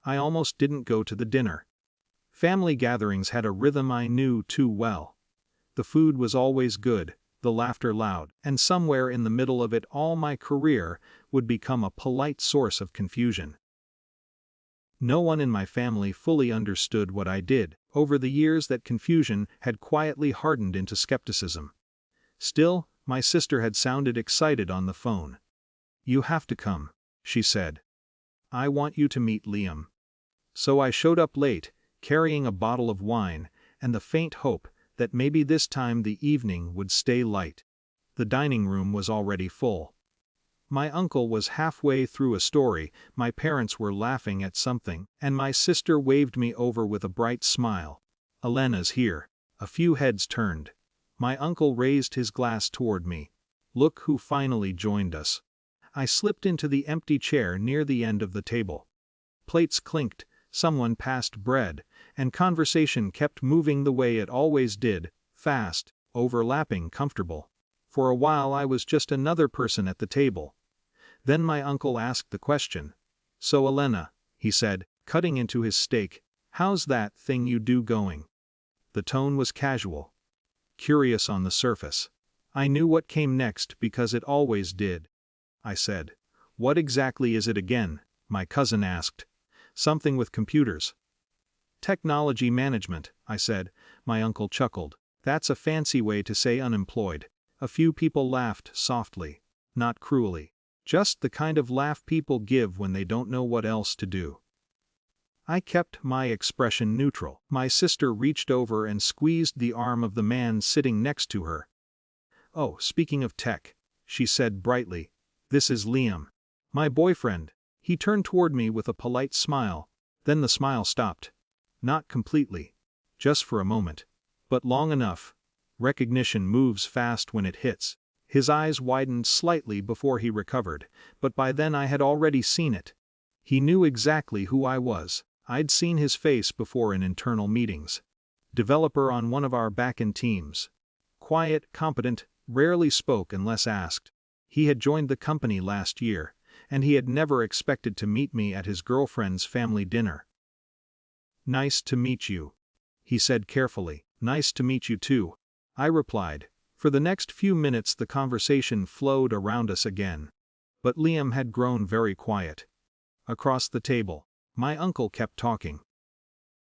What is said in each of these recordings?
I almost didn't go to the dinner. Family gatherings had a rhythm I knew too well. The food was always good, the laughter loud, and somewhere in the middle of it all my career would become a polite source of confusion. No one in my family fully understood what I did. Over the years that confusion had quietly hardened into skepticism. Still, my sister had sounded excited on the phone. "You have to come," she said. "I want you to meet Liam." So I showed up late, carrying a bottle of wine, and the faint hope that maybe this time the evening would stay light. The dining room was already full. My uncle was halfway through a story, my parents were laughing at something, and my sister waved me over with a bright smile. "Elena's here." A few heads turned. My uncle raised his glass toward me. "Look who finally joined us." I slipped into the empty chair near the end of the table. Plates clinked, someone passed bread, and conversation kept moving the way it always did, fast, overlapping, comfortable. For a while I was just another person at the table. Then my uncle asked the question. "So Elena," he said, cutting into his steak, "how's that thing you do going?" The tone was casual. Curious on the surface. I knew what came next because it always did. I said. "What exactly is it again?" my cousin asked. "Something with computers." "Technology management," I said. My uncle chuckled. "That's a fancy way to say unemployed." A few people laughed softly, not cruelly. Just the kind of laugh people give when they don't know what else to do. I kept my expression neutral. My sister reached over and squeezed the arm of the man sitting next to her. "Oh, speaking of tech," she said brightly, "this is Liam. My boyfriend." He turned toward me with a polite smile, then the smile stopped. Not completely. Just for a moment. But long enough. Recognition moves fast when it hits. His eyes widened slightly before he recovered, but by then I had already seen it. He knew exactly who I was. I'd seen his face before in internal meetings. Developer on one of our back-end teams. Quiet, competent, rarely spoke unless asked. He had joined the company last year, and he had never expected to meet me at his girlfriend's family dinner. "Nice to meet you," he said carefully. "Nice to meet you too," I replied. For the next few minutes the conversation flowed around us again. But Liam had grown very quiet. Across the table, my uncle kept talking.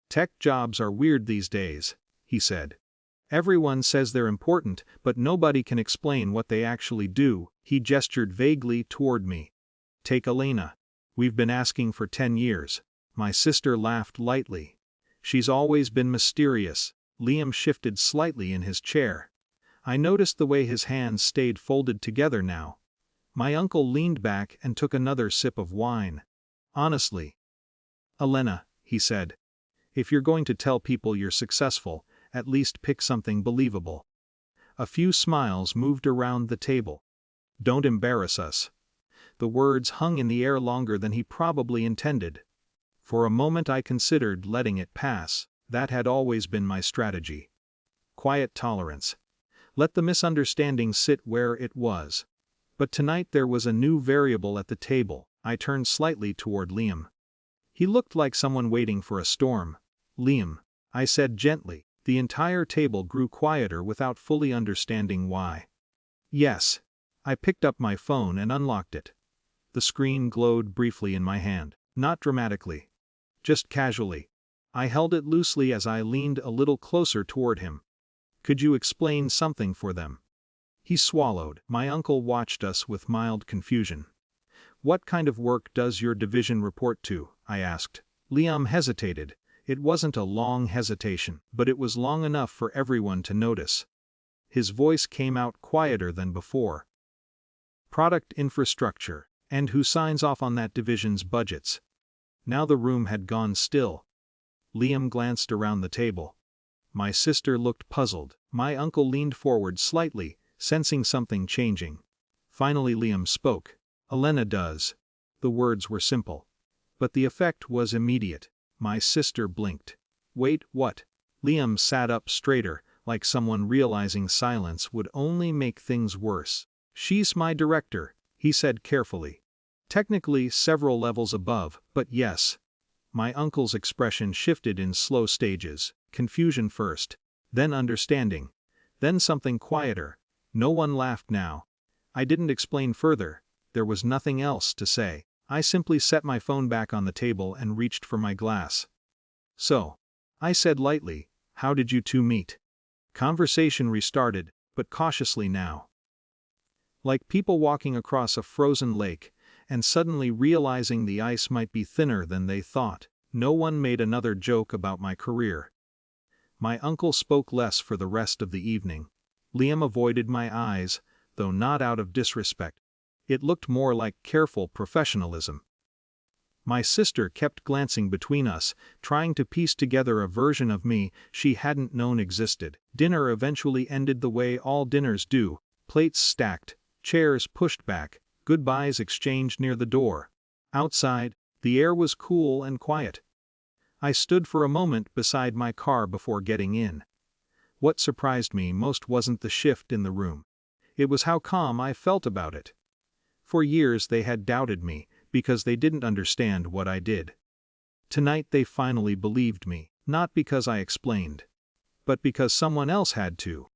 "Tech jobs are weird these days," he said. "Everyone says they're important, but nobody can explain what they actually do." He gestured vaguely toward me. "Take ELENA. We've been asking for 10 years. My sister laughed lightly. "She's always been mysterious." Liam shifted slightly in his chair. I noticed the way his hands stayed folded together now. My uncle leaned back and took another sip of wine. "Honestly, Elena," he said, "if you're going to tell people you're successful, at least pick something believable." A few smiles moved around the table. "Don't embarrass us." The words hung in the air longer than he probably intended. For a moment I considered letting it pass. That had always been my strategy. Quiet tolerance. Let the misunderstanding sit where it was. But tonight there was a new variable at the table. I turned slightly toward Liam. He looked like someone waiting for a storm. "Liam," I said gently. The entire table grew quieter without fully understanding why. "Yes." I picked up my phone and unlocked it. The screen glowed briefly in my hand. Not dramatically. Just casually. I held it loosely as I leaned a little closer toward him. "Could you explain something for them?" He swallowed. My uncle watched us with mild confusion. "What kind of work does your division report to?" I asked. Liam hesitated. It wasn't a long hesitation, but it was long enough for everyone to notice. His voice came out quieter than before. "Product infrastructure. And who signs off on that division's budgets?" Now the room had gone still. Liam glanced around the table. My sister looked puzzled. My uncle leaned forward slightly, sensing something changing. Finally Liam spoke. "ELENA does." The words were simple. But the effect was immediate. My sister blinked. "Wait, what?" Liam sat up straighter, like someone realizing silence would only make things worse. "She's my director," he said carefully. "Technically several levels above, but yes." My uncle's expression shifted in slow stages, confusion first, then understanding, then something quieter. No one laughed now. I didn't explain further, there was nothing else to say. I simply set my phone back on the table and reached for my glass. "So," I said lightly, "how did you two meet?" Conversation restarted, but cautiously now. Like people walking across a frozen lake, and suddenly realizing the ice might be thinner than they thought. No one made another joke about my career. My uncle spoke less for the rest of the evening. Liam avoided my eyes, though not out of disrespect. It looked more like careful professionalism. My sister kept glancing between us, trying to piece together a version of me she hadn't known existed. Dinner eventually ended the way all dinners do, plates stacked, chairs pushed back, goodbyes exchanged near the door. Outside, the air was cool and quiet. I stood for a moment beside my car before getting in. What surprised me most wasn't the shift in the room. It was how calm I felt about it. For years they had doubted me, because they didn't understand what I did. Tonight they finally believed me, not because I explained, but because someone else had to.